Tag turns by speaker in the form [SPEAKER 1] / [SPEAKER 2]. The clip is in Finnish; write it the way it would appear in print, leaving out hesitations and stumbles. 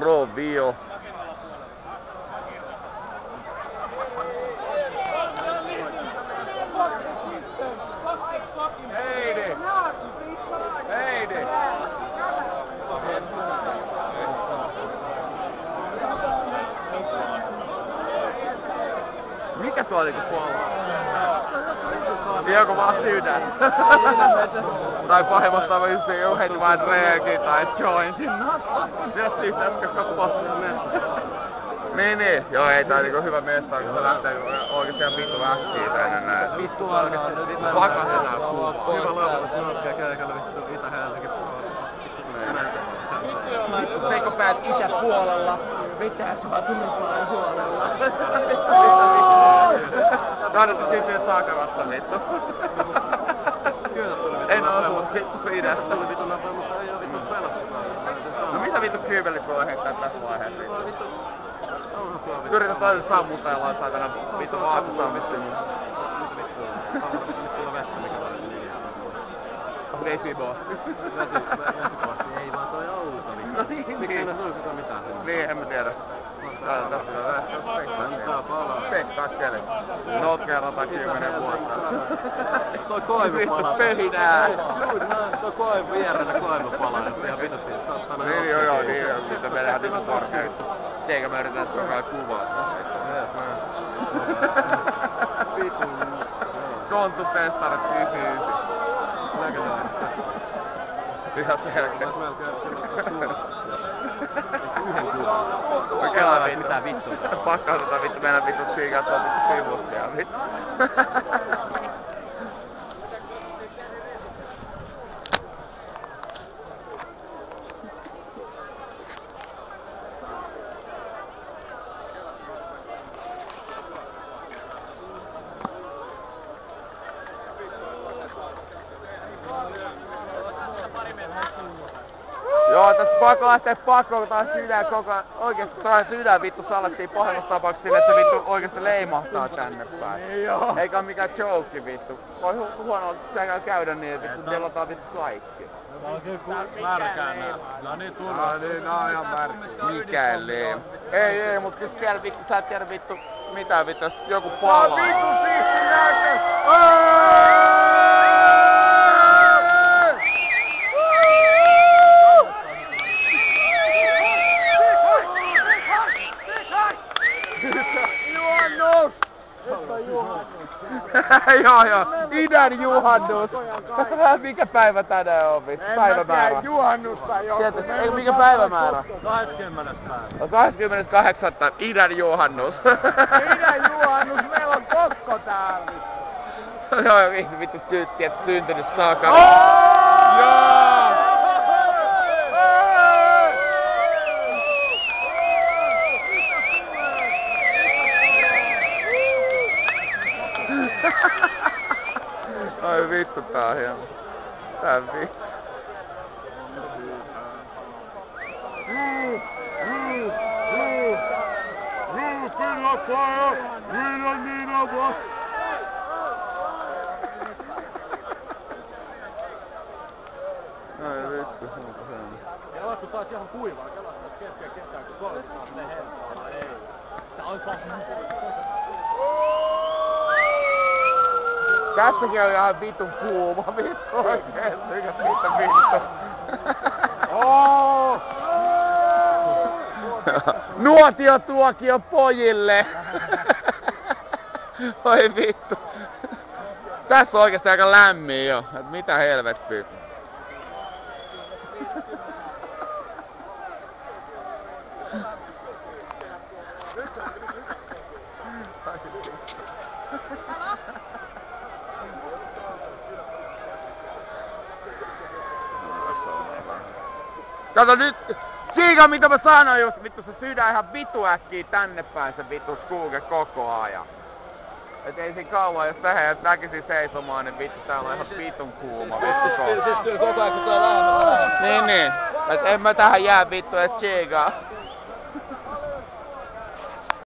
[SPEAKER 1] Rovio. Heidi! Heidi! Mikä tuo niinku puolella? Joku vaan sydän. Tai pahimmassa tapauksessa joku heti vain reakin tai jointin. Jos siitä äsken kappaa. Niin. Joo, ei tää niinku hyvä mesta, kun se lähtee oikeesti ihan vittu äkkiä tänne näin.
[SPEAKER 2] Vittu alkaa nyt
[SPEAKER 1] Vakasenaa kuvaa.
[SPEAKER 2] Hyvä lopetus, notkia keikalle vittu Itä-Helsinki.
[SPEAKER 1] Vittu sekopäät isäpuolella. Vetää sua Turpaan huolella. Kannatti syntyä Saakarassa vittu. En osu vittu idässä.
[SPEAKER 2] Mutta ei oo vittu pelattukaan.
[SPEAKER 1] No mitä vittu kyybelit voi heittää tässä vaiheessa vittu? Yritän toiset sammuttaa ja laittaa tänä vittu vaakkusammittiin. Vesiboosti.
[SPEAKER 2] Vesiboosti, ei vaan toi auto vittu. Miksi ei nää mitään?
[SPEAKER 1] Niin, en mä tiedä. Tästä Pekka Keli. Notkeerataan 10 vuotta.
[SPEAKER 2] Toi koivu palaa.
[SPEAKER 1] Vittu pöhinää.
[SPEAKER 2] Toi koivu vierellä koivu palaa. Ihan vitusti.
[SPEAKER 1] Niin joo. Sitten mennään vittu korkeen. Eikä mä yritän koko ajan kuvaa.
[SPEAKER 2] Vittu.
[SPEAKER 1] Kontupestarit 99.
[SPEAKER 2] Legendaarista.
[SPEAKER 1] Ihan selkeä.
[SPEAKER 2] Yhden kuvan.
[SPEAKER 1] Kelaa vittu.
[SPEAKER 2] Mitä vittua?
[SPEAKER 1] Pakkaa vittu mennä vittu tsiikaa tuon vittu sivusta ja vittu. Joo, tässä pakko lähtee pakkoon taas sydän koko ajan. Oikeesti tää sydän vittu salattiin pahimmassa tapauksessa sille, että se vittu oikeesti leimahtaa tänne päin. Eikä oo mikään joke vittu. Voi huono käydä niin, että vittu delataan vittu kaikki.
[SPEAKER 2] Tää on kyllä märkää nää. No niin turvaa.
[SPEAKER 1] Niin, nää on ihan märkää. Mikään leim. Ei, mut kyllä siellä vittu, sä et tiedä vittu mitään vittu, jos joku palaa. Tää on vittu siisti näkö! Juhannus! Joo. Idän juhannus. Mikä päivä tänään on vittu? Päivämäärä. Juhannusta joku. Ei mikä päivämäärä?
[SPEAKER 2] 20. päivä.
[SPEAKER 1] 28. Idän juhannus.
[SPEAKER 3] Idän juhannus, meillä on kokko täällä.
[SPEAKER 1] Joo, vittu tyytti, että syntynyt saakka. Joo! Ai vittu, tää on hieno. Tää vittu. Ai vittu, onko hieno.
[SPEAKER 2] Kela kun taas ihan kuivaa, kela keskellä kesää kun koulutetaan menee helpolla. Ei. Tää on vaan
[SPEAKER 1] Tässäkin on ihan vitun kuuma, vittu oikeesti, mikä siitä vittu. Nuotiotuokio pojille! Oi vittu. Tässä on oikeesti aika lämmin jo, et mitä helvettiä. Kato nyt, Siika mitä mä sanoin just, vittu se sydän ihan vitu äkkiä tänne päin se vittu skuuke koko ajan. Et ei siinä kauan, jos tähän väkisin seisomaan, niin vittu täällä on ihan vitun kuuma vittu.
[SPEAKER 2] Siis kyllä koko ajan kun tää lähemmäs.
[SPEAKER 1] Niin. Et en mä tähän jää vittu edes Siikaa.